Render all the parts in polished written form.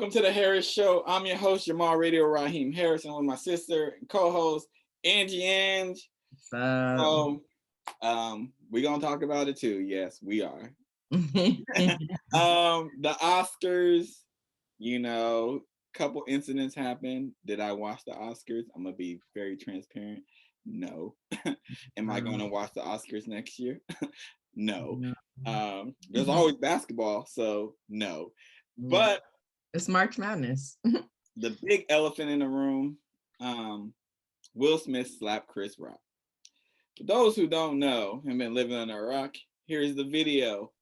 Welcome to the Harris Show. I'm your host, Jamal Radio Raheem Harris, and with my sister and co-host, Angie Ange. So, we're gonna talk about it too. Yes, we are. The Oscars, couple incidents happened. Did I watch the Oscars? I'm gonna be very transparent. No. Am I gonna watch the Oscars next year? No. There's always basketball, so no. But it's March Madness. The big elephant in the room, Will Smith slapped Chris Rock. For those who don't know and been living under a rock, here's the video.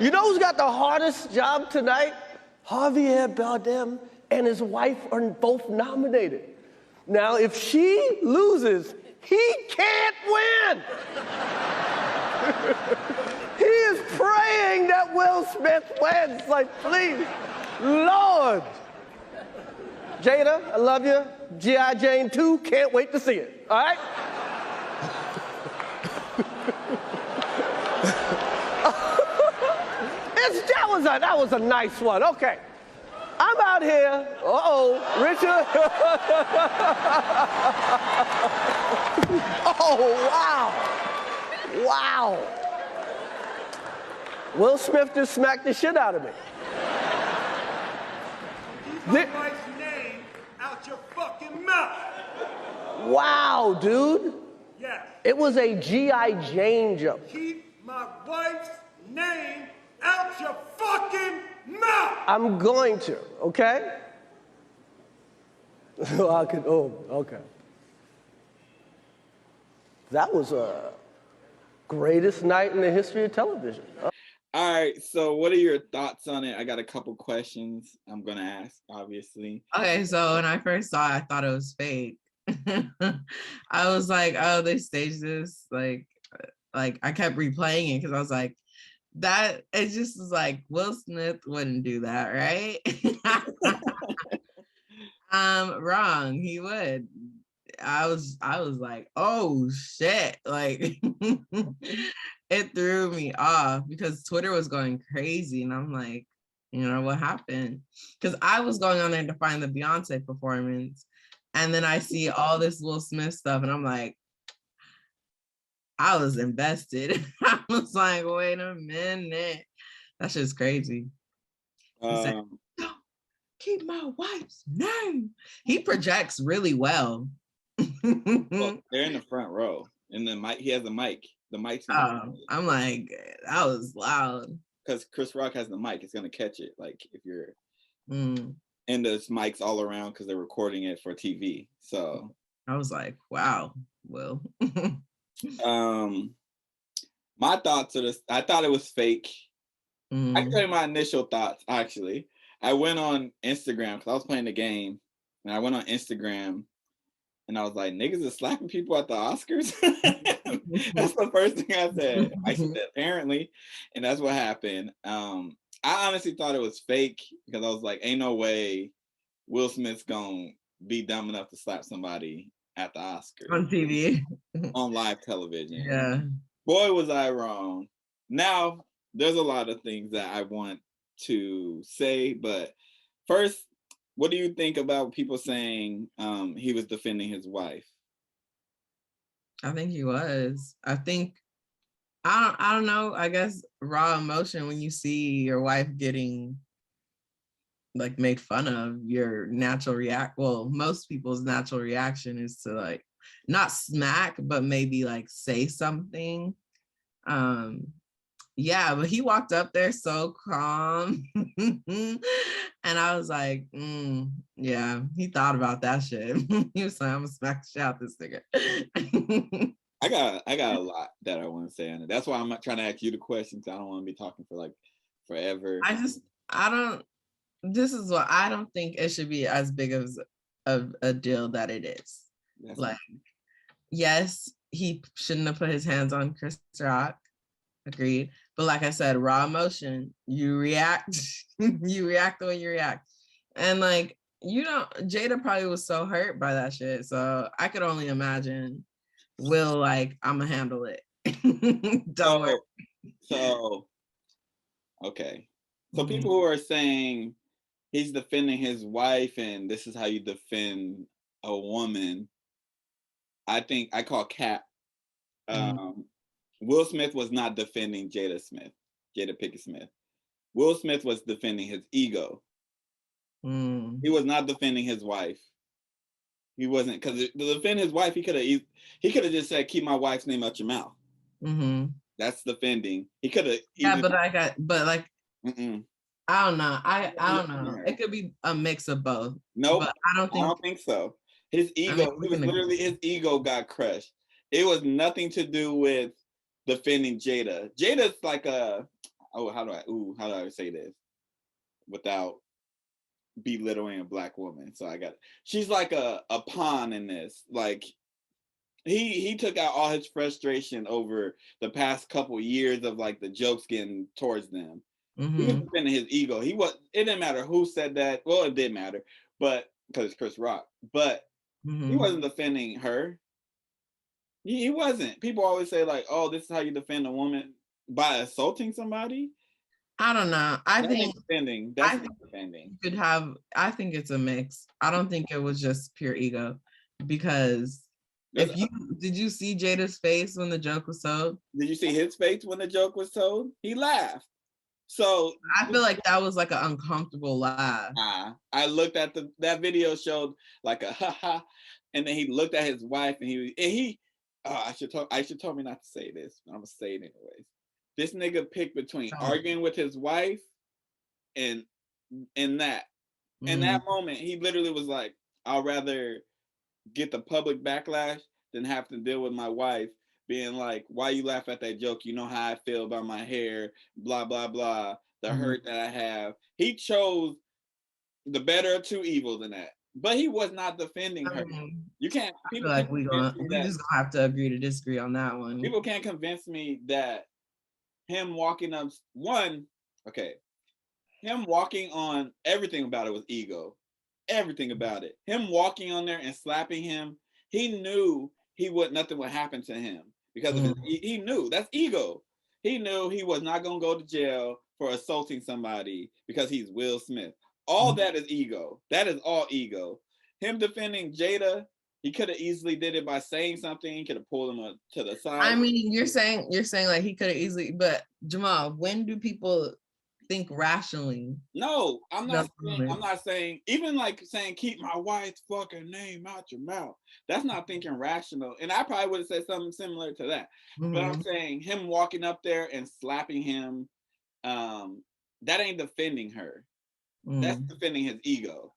You know who's got the hardest job tonight? Javier Bardem and his wife are both nominated. Now, if she loses, he can't win. He is praying that Will Smith wins. Like, please, Lord. Jada, I love you. G.I. Jane 2, can't wait to see it. All right? That was a nice one. Okay. I'm out here. Richard. Oh, wow. Wow. Will Smith just smacked the shit out of me. Keep my wife's name out your fucking mouth. Wow, dude. Yes. It was a G.I. Jane joke. Keep my wife's name out your fucking mouth. I'm going to, okay? Okay. That was a greatest night in the history of television. All right, so what are your thoughts on it? I got a couple questions I'm gonna ask, obviously. Okay, so when I first saw it, I thought it was fake. I was like, oh, they staged this. Like I kept replaying it because I was like, that it just was like Will Smith wouldn't do that, right? Wrong. He would. I was like, oh shit. Like it threw me off because Twitter was going crazy. And I'm like, what happened? Because I was going on there to find the Beyonce performance. And then I see all this Will Smith stuff and I'm like, I was invested. I was like, wait a minute. That's just crazy. He said, don't keep my wife's name. He projects really well. Well, they're in the front row. And the mic, he has a mic. The mic's I'm like, that was loud. Because Chris Rock has the mic, it's gonna catch it. Like if you're and there's mics all around because they're recording it for TV. So I was like, wow, Will. My thoughts are this. I thought it was fake. I can tell you my initial thoughts, actually. I went on Instagram because I was playing the game, and I went on Instagram, and I was like, niggas are slapping people at the Oscars? That's the first thing I said. I said, apparently, and that's what happened. I honestly thought it was fake because I was like, ain't no way Will Smith's gonna be dumb enough to slap somebody at the Oscars. On TV. On live television. Yeah. Boy, was I wrong. Now, there's a lot of things that I want to say, but first, what do you think about people saying he was defending his wife? I think he was. I think, I don't know, I guess raw emotion when you see your wife getting like made fun of, your natural most people's natural reaction is to like not smack, but maybe like say something. Yeah, but he walked up there so calm. And I was like, yeah, he thought about that shit. He was like, I'm gonna smack the shit out this nigga. I got a lot that I want to say on it. That's why I'm not trying to ask you the questions. I don't want to be talking for like forever. This is what I don't think it should be as big of a deal that it is. That's like, yes, he shouldn't have put his hands on Chris Rock. Agreed. But like I said, raw emotion, you react, you react the way you react. And like, Jada probably was so hurt by that shit. So I could only imagine Will like, I'm gonna handle it. Don't worry. So, okay. So people who are saying he's defending his wife, and this is how you defend a woman. I think I call cap. Will Smith was not defending Jada Pinkett Smith. Will Smith was defending his ego. He was not defending his wife. He wasn't, because to defend his wife, he could have just said, "Keep my wife's name out your mouth." That's defending. He could have. Yeah, but I don't know. I don't know. It could be a mix of both. Nope. But I don't think so. His ego, his ego got crushed. It was nothing to do with defending Jada. Jada's like how do I say this without belittling a black woman? So she's like a pawn in this. Like he took out all his frustration over the past couple years of like the jokes getting towards them. He was defending his ego. It didn't matter who said that. Well, it did matter, but because it's Chris Rock. But he wasn't defending her. He wasn't. People always say like, "Oh, this is how you defend a woman by assaulting somebody." I don't know. I think defending. That's not defending. I think it's a mix. I don't think it was just pure ego, because did you see Jada's face when the joke was told? Did you see his face when the joke was told? He laughed. So I feel like that was like an uncomfortable laugh. I looked at that video, showed like a haha, and then he looked at his wife and he I should told me not to say this, but I'm gonna say it anyways. This nigga picked between arguing with his wife and that. In that moment, he literally was like, "I'd rather get the public backlash than have to deal with my wife being like, why you laugh at that joke? You know how I feel about my hair, blah, blah, blah, the hurt that I have." He chose the better of two evils in that. But he was not defending her. You can't. I feel like we just gonna have to agree to disagree on that one. People can't convince me that him walking up him walking on, everything about it was ego. Everything about it. Him walking on there and slapping him, he knew nothing would happen to him because of he knew that's ego. He knew he was not gonna go to jail for assaulting somebody because he's Will Smith. All that is ego. That is all ego. Him defending Jada, he could have easily did it by saying something. He could have pulled him to the side. I mean, you're saying like he could have easily, but Jamal, when do people think rationally? No, I'm not saying, even like saying, "Keep my wife's fucking name out your mouth." That's not thinking rational. And I probably would have said something similar to that. But I'm saying him walking up there and slapping him, that ain't defending her. That's defending his ego.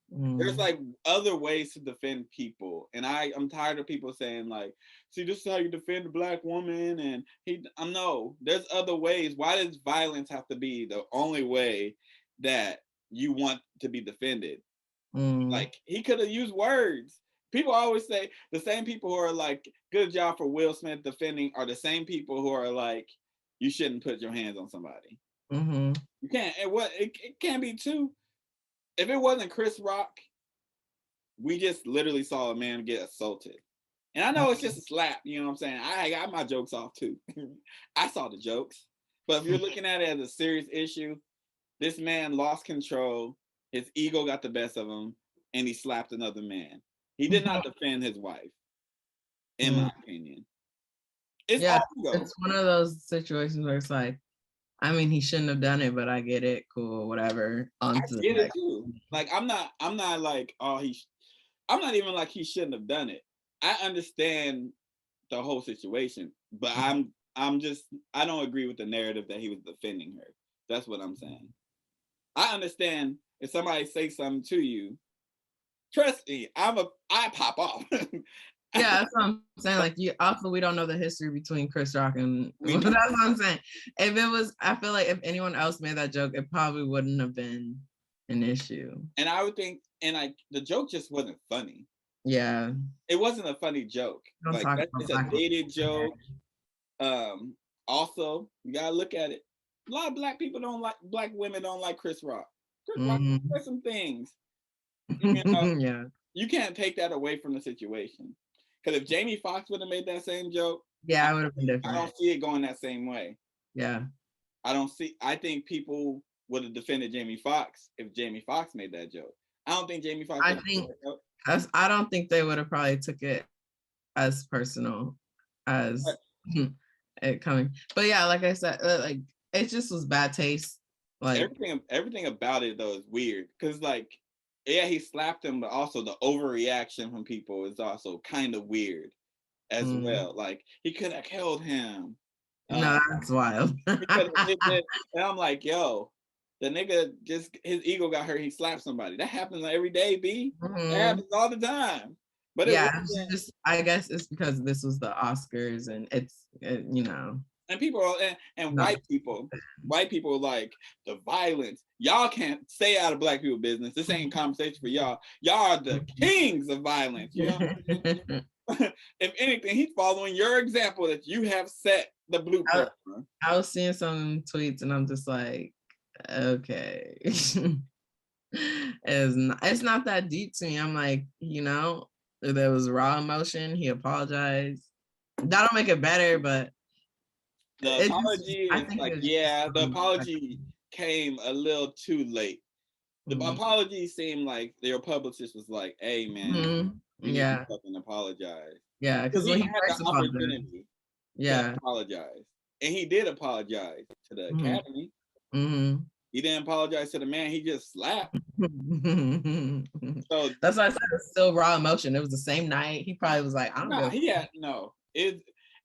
There's like other ways to defend people, and I'm tired of people saying like, "See, this is how you defend a black woman," and no, there's other ways. Why does violence have to be the only way that you want to be defended? Like, he could have used words. People always say the same people who are like, "Good job for Will Smith defending," are the same people who are like, "You shouldn't put your hands on somebody." You can't. It can't be two. If it wasn't Chris Rock, we just literally saw a man get assaulted. And I know it's just a slap, you know what I'm saying? I got my jokes off too. I saw the jokes. But if you're looking at it as a serious issue, this man lost control. His ego got the best of him, and he slapped another man. He did not defend his wife, in my opinion. It's one of those situations where it's like, I mean, he shouldn't have done it, but I get it, cool, whatever. I get it too. Like, I'm not like, I'm not even like he shouldn't have done it. I understand the whole situation, but I don't agree with the narrative that he was defending her. That's what I'm saying. I understand if somebody says something to you, trust me, I pop off. Yeah, that's what I'm saying. Like, also, we don't know the history between Chris Rock and that's what I'm saying. If it was, I feel like if anyone else made that joke, it probably wouldn't have been an issue. And I would think, the joke just wasn't funny. Yeah, it wasn't a funny joke. Like, it's a dated joke. Also, you gotta look at it. A lot of black women don't like Chris Rock. Chris Rock said some things. You know, yeah, you can't take that away from the situation. Because if Jamie Foxx would have made that same joke, yeah, it would have been different. I don't see it going that same way. Yeah. I think people would have defended Jamie Foxx if Jamie Foxx made that joke. I don't think Jamie Foxx. I don't think they would have probably took it as personal as it coming. But yeah, like I said, like it just was bad taste. Like everything about it though is weird because like yeah, he slapped him, but also the overreaction from people is also kind of weird as well. Like he could have killed him. No, that's wild. And I'm like, yo, the nigga just his ego got hurt. He slapped somebody. That happens every day, B. That happens all the time. But it's just, I guess it's because this was the Oscars and it's you know. And people and white people like the violence. Y'all can't stay out of black people business. This ain't conversation for y'all. Y'all are the kings of violence. You know. If anything, he's following your example that you have set the blueprint. I was seeing some tweets and I'm just like, okay. It's not that deep to me. I'm like, you know, there was raw emotion. He apologized. That'll make it better, but the apology is like, yeah, the apology came a little too late. The apology seemed like their publicist was like, hey man, you need to fucking apologize. Yeah, because when he had the opportunity to apologize. And he did apologize to the Academy. He didn't apologize to the man he just slapped. So that's why I said it's still raw emotion. It was the same night. He probably was like, I don't know.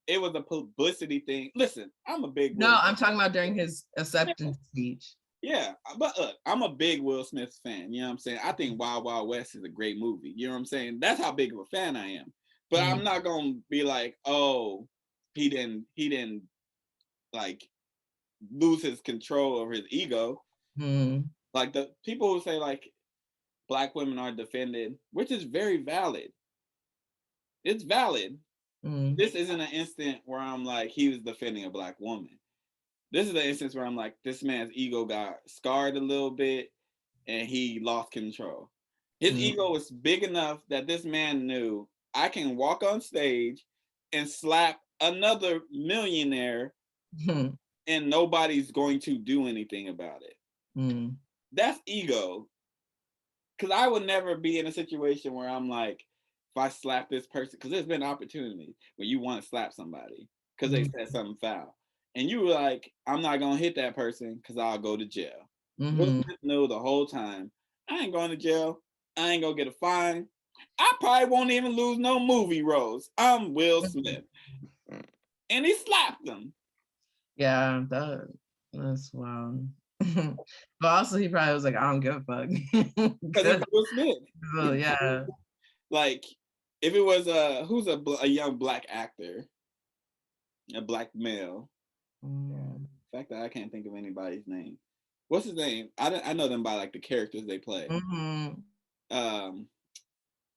It was a publicity thing. Listen, I'm a big I'm talking about during his acceptance speech. Yeah, but look, I'm a big Will Smith fan. You know what I'm saying? I think Wild Wild West is a great movie. You know what I'm saying? That's how big of a fan I am. But I'm not gonna be like, oh, he didn't like lose his control over his ego. Like the people who say like black women are defended, which is very valid. It's valid. This isn't an instant where I'm like he was defending a black woman. This is the instance where I'm like, this man's ego got scarred a little bit and he lost control. His ego was big enough that this man knew I can walk on stage and slap another millionaire and nobody's going to do anything about it. That's ego. Because I would never be in a situation where I'm like, if I slap this person, because there's been opportunities where you want to slap somebody because they said something foul. And you were like, I'm not going to hit that person because I'll go to jail. Will Smith knew the whole time, I ain't going to jail. I ain't going to get a fine. I probably won't even lose no movie roles. I'm Will Smith. And he slapped them. Yeah, that's wild. But also he probably was like, I don't give a fuck. Because it's Will Smith. Oh, yeah. Like, if it was who's a young black actor, a black male. The fact that I can't think of anybody's name. What's his name? I know them by like the characters they play.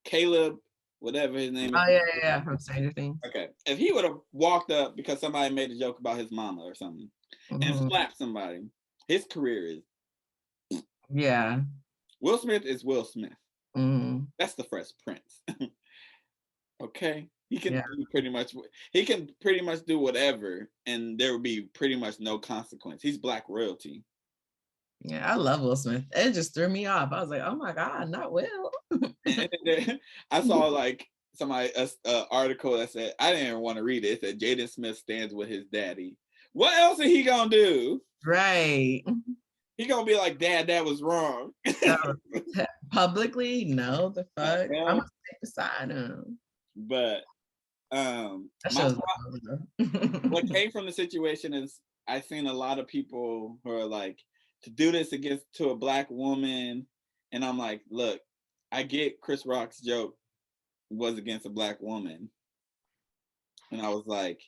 Caleb, whatever his name is. Oh yeah, from Stranger Things. Okay, if he would have walked up because somebody made a joke about his mama or something and slapped somebody, his career is. Yeah. Will Smith is Will Smith. That's the Fresh Prince. Okay. He can do pretty much do whatever and there would be pretty much no consequence. He's black royalty. Yeah, I love Will Smith. It just threw me off. I was like, oh my God, not Will. I saw like somebody article that said, I didn't even want to read it. It said Jaden Smith stands with his daddy. What else is he gonna do? Right. He gonna be like, Dad, that was wrong. Publicly, no, the fuck. I'm gonna stay beside him. But what came from the situation is I've seen a lot of people who are like, to do this to a black woman, and I'm like, look, I get Chris Rock's joke was against a black woman, and I was like,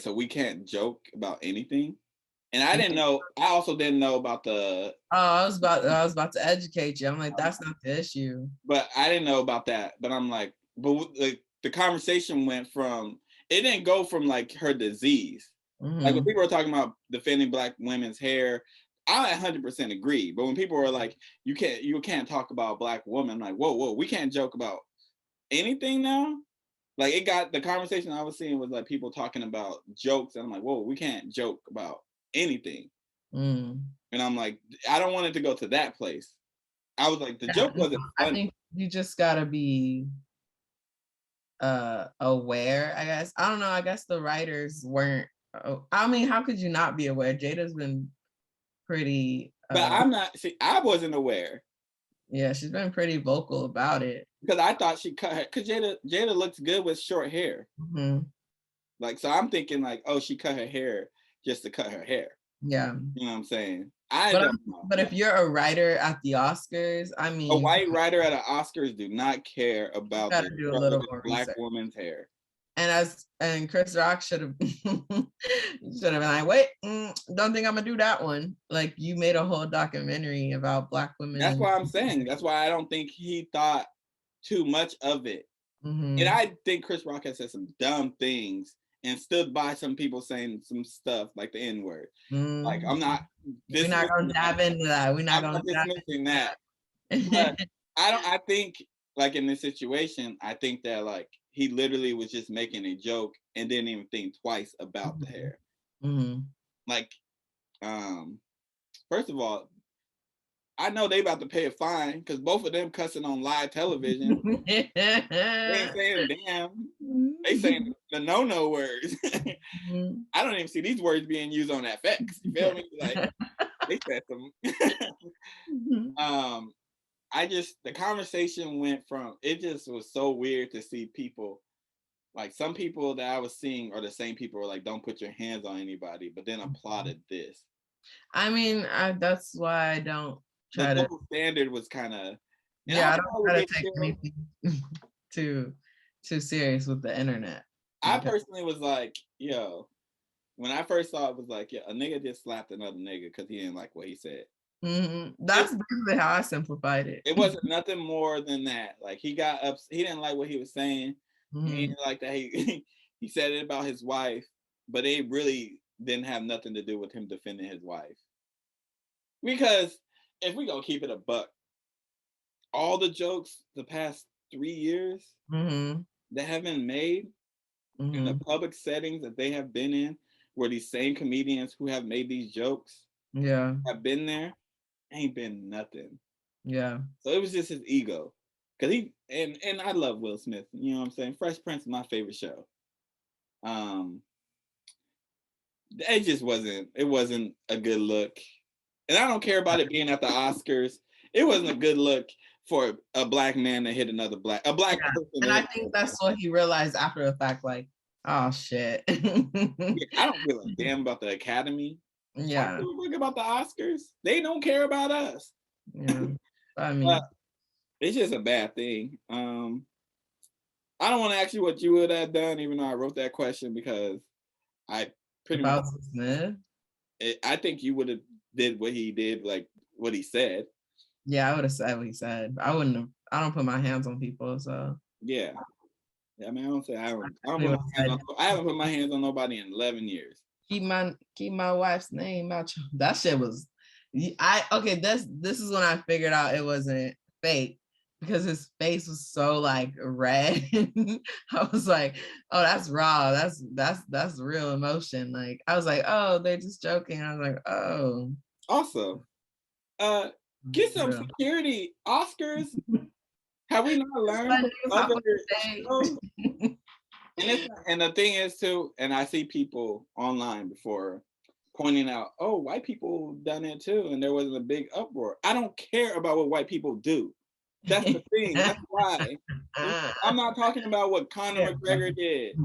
so we can't joke about anything. And I didn't know. I also didn't know about the. Oh, I was about to educate you. I'm like, that's not the issue. But I didn't know about that. But I'm like, but the conversation went from. It didn't go from like her disease. Like when people were talking about defending black women's hair, I 100% agree. But when people were like, you can't talk about black women, I'm like, whoa, we can't joke about anything now. Like the conversation I was seeing was like people talking about jokes, and I'm like, whoa, we can't joke about anything. And I'm like, I don't want it to go to that place. I was like, the joke wasn't funny. I think you just gotta be aware, I guess. I don't know. I guess the writers weren't. I mean, how could you not be aware? Jada's been pretty. But I'm not. See, I wasn't aware. Yeah, she's been pretty vocal about it. Because I thought she cut her. Because Jada looks good with short hair. Mm-hmm. Like, so I'm thinking like, oh, she cut her hair just to cut her hair. Yeah. You know what I'm saying? But if you're a writer at the Oscars, I mean, a white writer at the Oscars do not care about the do a little more black research. woman's hair. And Chris Rock should have been like, wait, don't think I'm gonna do that one. Like, you made a whole documentary about Black women. That's why I'm saying. That's why I don't think he thought too much of it. Mm-hmm. And I think Chris Rock has said some dumb things and stood by some people saying some stuff like the N-word. Mm-hmm. Like, I'm not. We're not gonna dive into that. We're not gonna dismissing that. But I think like in this situation, I think that like he literally was just making a joke and didn't even think twice about the hair. Mm-hmm. Like, first of all, I know they about to pay a fine because both of them cussing on live television. They ain't saying damn. They saying the no words. I don't even see these words being used on FX. You feel me? Like, they said some. The conversation went from, it just was so weird to see people, like some people that I was seeing are the same people who are like, don't put your hands on anybody, but then applauded this. I mean, that's why I don't try the double standard was kind of, yeah, I don't try to take anything too serious with the internet. I personally was like, yo, when I first saw it, was like, yeah, a nigga just slapped another nigga because he didn't like what he said. Mm-hmm. That's basically how I simplified it. It wasn't nothing more than that. Like, he got up, he didn't like what he was saying. Mm-hmm. He didn't like that he said it about his wife, but it really didn't have nothing to do with him defending his wife. Because if we gonna keep it a buck, all the jokes the past 3 years that have been made in the public settings that they have been in, where these same comedians who have made these jokes have been there, ain't been nothing. Yeah. So it was just his ego. Cause he and I love Will Smith, you know what I'm saying? Fresh Prince is my favorite show. It just wasn't a good look. And I don't care about it being at the Oscars. It wasn't a good look for a black man to hit a black person. And I think that's what he realized after the fact, like, oh shit. I don't give a damn about the Academy. Yeah. I don't about the Oscars. They don't care about us. Yeah. I mean, it's just a bad thing. I don't want to ask you what you would have done, even though I wrote that question, because I pretty much Smith. I think you would have did what he did, like what he said. Yeah, I would have said what he said. I wouldn't have. I don't put my hands on people, so yeah. I mean, I don't say I haven't put my hands on nobody in 11 years. Keep my wife's name out. That shit was. This is when I figured out it wasn't fake, because his face was so like red. I was like, oh, that's raw. That's real emotion. Like, I was like, oh, they're just joking. I was like, oh. Also, get some security, Oscars. Have we not learned other shows? And the thing is too, and I see people online before pointing out, oh, white people done it too, and there wasn't a big uproar. I don't care about what white people do. That's the thing. That's why. I'm not talking about what Conor McGregor did.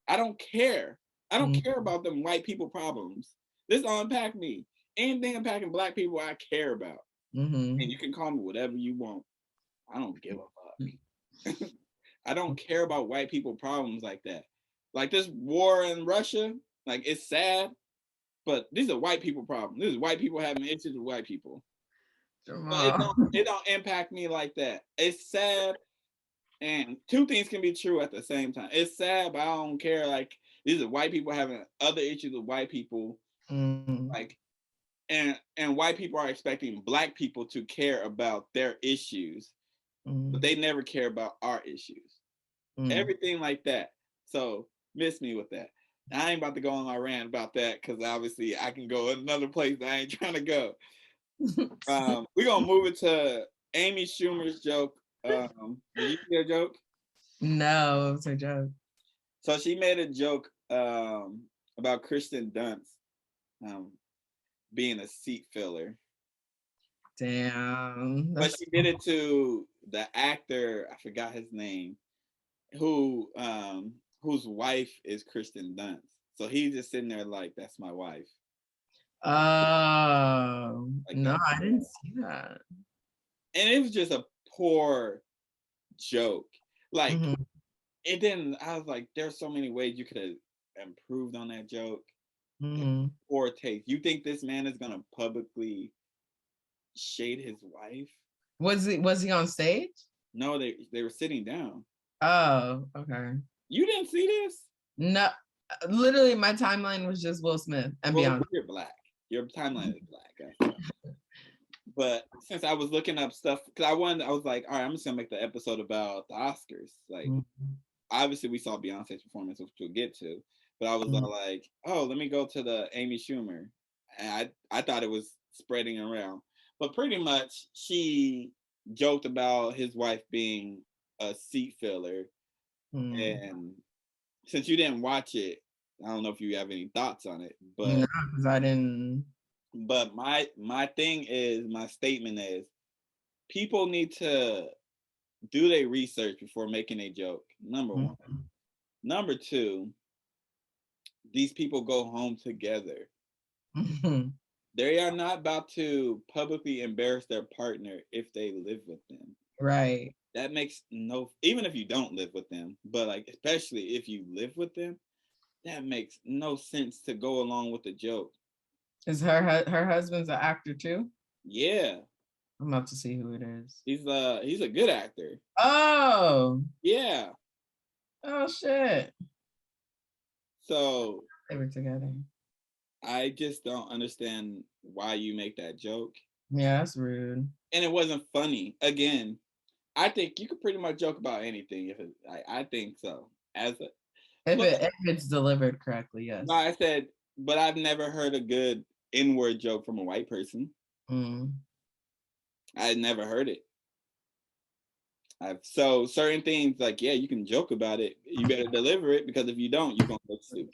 I don't care. I don't care about them white people problems. This don't impact me. Anything impacting black people, I care about. And you can call me whatever you want. I don't give a fuck. I don't care about white people problems like that. Like this war in Russia, like it's sad, but these are white people problems. This is white people having issues with white people. It don't impact me like that. It's sad, and two things can be true at the same time. It's sad, but I don't care. Like, these are white people having other issues with white people. Like, and white people are expecting black people to care about their issues, but they never care about our issues. Everything like that. So miss me with that. I ain't about to go on my rant about that because obviously I can go another place that I ain't trying to go. We're gonna move it to Amy Schumer's joke. Did you see her joke? No, it was a joke. So she made a joke about Kristen Dunst being a seat filler. Damn. But she did it to the actor, I forgot his name, whose wife is Kristen Dunst. So he's just sitting there like, that's my wife. Oh, like, no, I didn't see that. And it was just a poor joke. Like, it didn't, I was like, there's so many ways you could have improved on that joke. Poor taste. You think this man is going to publicly shade his wife? Was he on stage? No, they were sitting down. Oh, okay. You didn't see this? No, literally my timeline was just Will Smith and Beyonce. You're black. Your timeline is black. But since I was looking up stuff, because I was like, all right, I'm just gonna make the episode about the Oscars. Like, obviously we saw Beyonce's performance, which we'll get to. But I was like, oh, let me go to the Amy Schumer. And I thought it was spreading around. But pretty much she joked about his wife being a seat filler. And since you didn't watch it, I don't know if you have any thoughts on it. But no, because I didn't. But my statement is, people need to do their research before making a joke. Number one. Number two, these people go home together. They are not about to publicly embarrass their partner if they live with them. Right. That makes even if you don't live with them, but like, especially if you live with them, that makes no sense to go along with the joke. Is her husband's an actor too? Yeah. I'm about to see who it is. He's a good actor. Oh. Yeah. Oh shit. So they were together. I just don't understand why you make that joke. Yeah, that's rude. And it wasn't funny. Again, I think you could pretty much joke about anything if I think so. If it's delivered correctly, yes. No, I said, but I've never heard a good N-word joke from a white person. I never heard it. So certain things, like, yeah, you can joke about it. You better deliver it, because if you don't, you're gonna look stupid.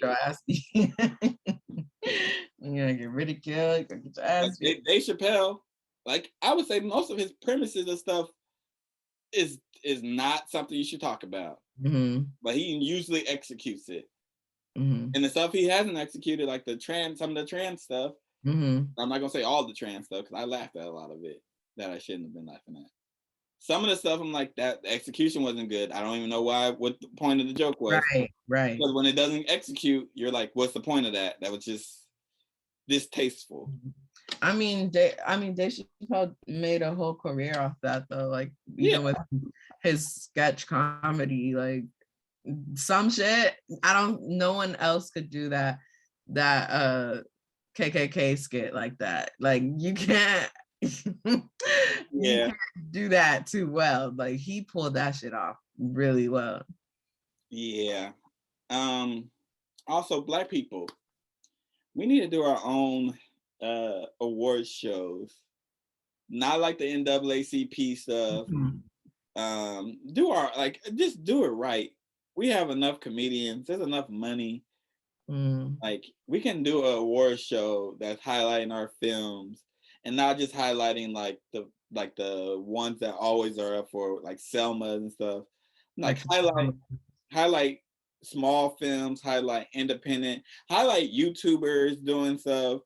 You're gonna get ridiculed. You're gonna get your ass beat. Dave Chappelle, like, I would say most of his premises and stuff is not something you should talk about. But he usually executes it. And the stuff he hasn't executed, like some of the trans stuff. I'm not gonna say all the trans stuff, because I laughed at a lot of it that I shouldn't have been laughing at. Some of the stuff I'm like, that the execution wasn't good. I don't even know what the point of the joke was. Right. Because when it doesn't execute, you're like, what's the point of that? That was just distasteful. I mean, Dave Chappelle made a whole career off that, though. Like, even with his sketch comedy, like, some shit, no one else could do that KKK skit like that. Like, you can't you can't do that too well. Like, he pulled that shit off really well. Yeah. Also, Black people, we need to do our own award shows, not like the NAACP stuff. Just do it right. We have enough comedians. There's enough money. Like, we can do an award show that's highlighting our films, and not just highlighting like the ones that always are up for, like Selma and stuff. Like, highlight small films, highlight independent, highlight YouTubers doing stuff,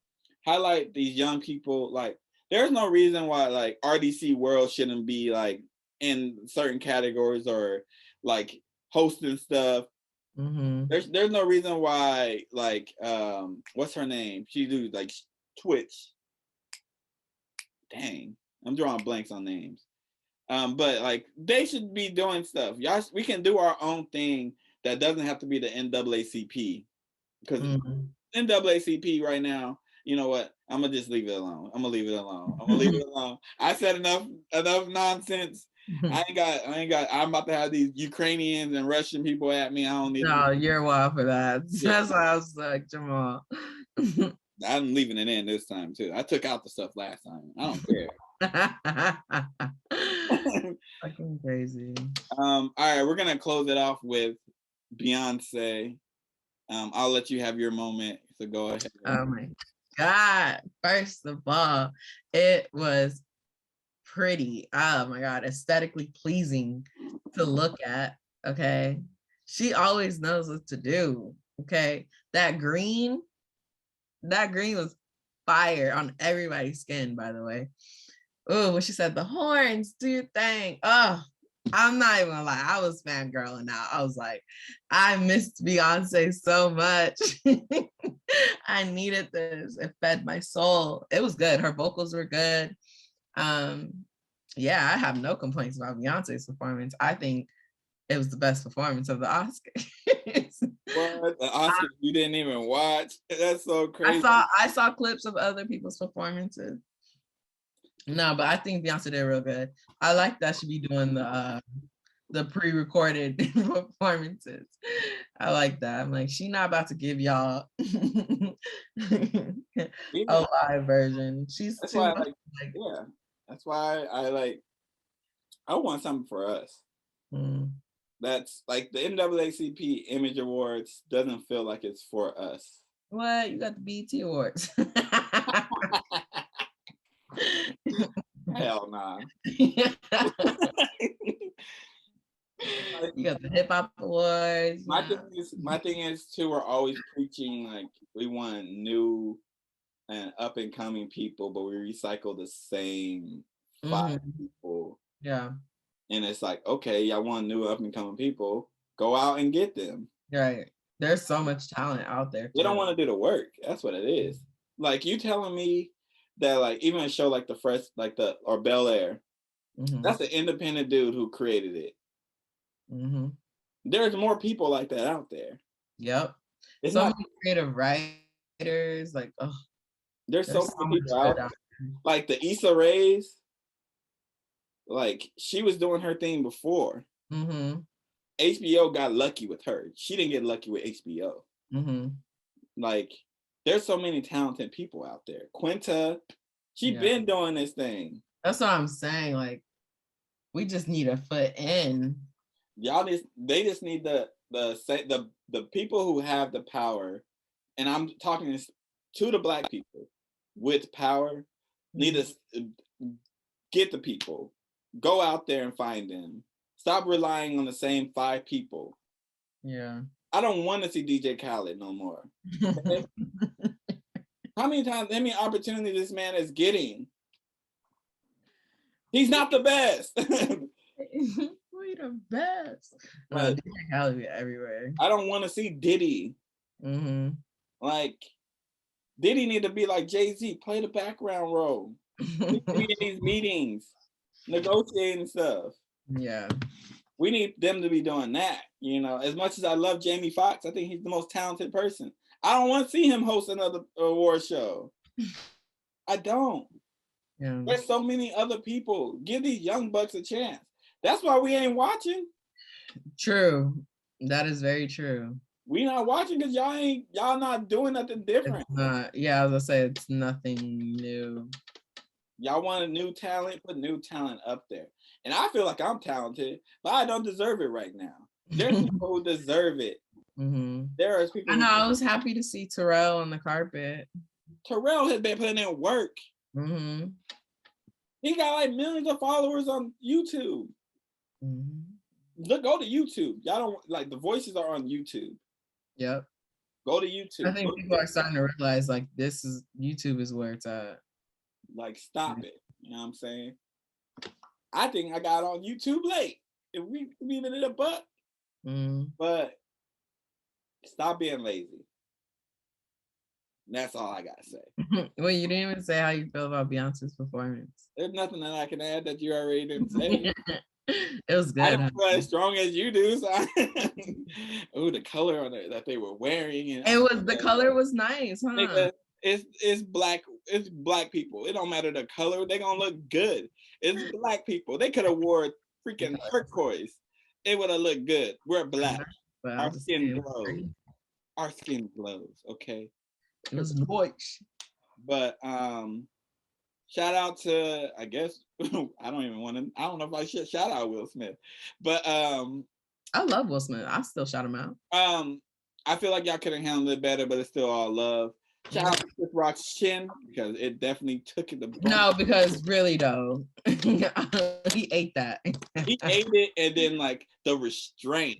highlight these young people. Like, there's no reason why like RDC World shouldn't be like in certain categories or like hosting stuff. There's no reason why, like, what's her name? She do like Twitch. Dang, I'm drawing blanks on names. But like, they should be doing stuff. Y'all, we can do our own thing that doesn't have to be the NAACP, because NAACP right now, you know what? I'm gonna just leave it alone. I'm gonna leave it alone. I said enough nonsense. I'm about to have these Ukrainians and Russian people at me. I don't need. No, you're wild for that. Yeah. That's why I was like, Jamal. I'm leaving it in this time too. I took out the stuff last time. I don't care. Fucking crazy. All right, we're gonna close it off with Beyonce. I'll let you have your moment. So go ahead. Oh my God. First of all, it was pretty. Oh my God. Aesthetically pleasing to look at. Okay. She always knows what to do. Okay. That green was fire on everybody's skin, by the way. Oh, when she said the horns, do your thing. Oh, I'm not even gonna lie. I was fangirling out. I was like, I missed Beyonce so much. I needed this. It fed my soul. It was good. Her vocals were good. Yeah, I have no complaints about Beyonce's performance. I think it was the best performance of the Oscars. What? The Oscars you didn't even watch? That's so crazy. I saw clips of other people's performances. No, but I think Beyonce did real good. I like that she be doing the pre-recorded performances. I like that. I'm like, she not about to give y'all a live version. She's that's too why much, yeah. That's why I want something for us. That's like the NAACP Image Awards doesn't feel like it's for us. What? You got the BET Awards. Hell nah. You got the Hip Hop Awards. My thing is too, we're always preaching like we want new and up and coming people, but we recycle the same 5 people. Yeah. And it's like, okay, y'all want new up and coming people, go out and get them. Right. There's so much talent out there. They don't want to do the work. That's what it is. Like you telling me that like even a show like The Fresh, like or Bel Air, that's an independent dude who created it. There's more people like that out there. Yep. It's so many creative writers. Like, oh, there's so many people out there. Like the Issa Rae's, like she was doing her thing before. HBO got lucky with her. She didn't get lucky with HBO. Like, there's so many talented people out there. Quinta, she been doing this thing. That's what I'm saying. Like, we just need a foot in. They just need the people who have the power, and I'm talking to the Black people with power, need to get the people, go out there and find them. Stop relying on the same 5 people. Yeah. I don't want to see DJ Khaled no more. Okay? How many opportunities this man is getting? He's not the best. We the best. No, DJ Khaled be everywhere. I don't want to see Diddy. Like, Diddy need to be like Jay-Z, play the background role. Be in these meetings, negotiating stuff. Yeah. We need them to be doing that. You know, as much as I love Jamie Foxx, I think he's the most talented person. I don't want to see him host another award show. I don't. Yeah. There's so many other people. Give these young bucks a chance. That's why we ain't watching. True. That is very true. We not watching because y'all not doing nothing different. Yeah, I was gonna say it's nothing new. Y'all want a new talent, put new talent up there. And I feel like I'm talented, but I don't deserve it right now. There's people who deserve it. There are people. I know. I was happy to see Terrell on the carpet. Terrell has been putting in work. He got like millions of followers on YouTube. Look, go to YouTube. Y'all don't like the voices are on YouTube. Yep. Go to YouTube. I think people are starting to realize like YouTube is where it's at. Like, stop it. You know what I'm saying? I think I got on YouTube late. If we leaving it a buck. But stop being lazy. That's all I gotta say. Well, you didn't even say how you feel about Beyonce's performance. There's nothing that I can add that you already didn't say. It was good. I don't feel as strong as you do. So oh, the color on it that they were wearing. And the color was nice, huh? It's black people. It don't matter the color. They're gonna look good. It's Black people. They could have wore freaking turquoise, it would have looked good. We're black. Our skin glows. Our skin glows, okay? It was nice. But shout out to, I guess, I don't know if I should shout out Will Smith. But I love Will Smith. I still shout him out. I feel like y'all could have handled it better, but it's still all love. Shout out to Chris Rock's chin, because it definitely took it. No, because really though, he ate that. He ate it, and then like the restraint.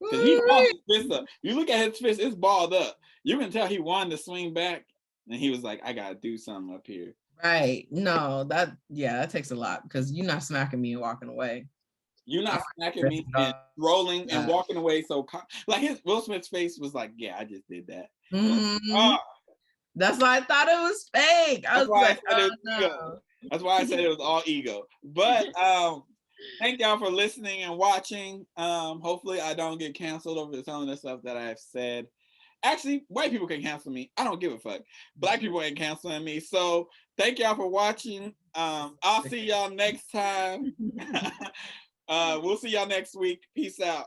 Because he balled his fist up. You look at his fist, it's balled up. You can tell he wanted to swing back, and he was like, I gotta do something up here. Right. No, that takes a lot, because you're not smacking me and walking away. You're not smacking me and rolling and walking away. So like Will Smith's face was like, yeah, I just did that. That's why I thought it was fake. I was like, no. That's why I said it was all ego. But thank y'all for listening and watching. Hopefully I don't get canceled over some of the stuff that I have said. Actually, white people can cancel me. I don't give a fuck. Black people ain't canceling me. So thank y'all for watching. I'll see y'all next time. We'll see y'all next week. Peace out.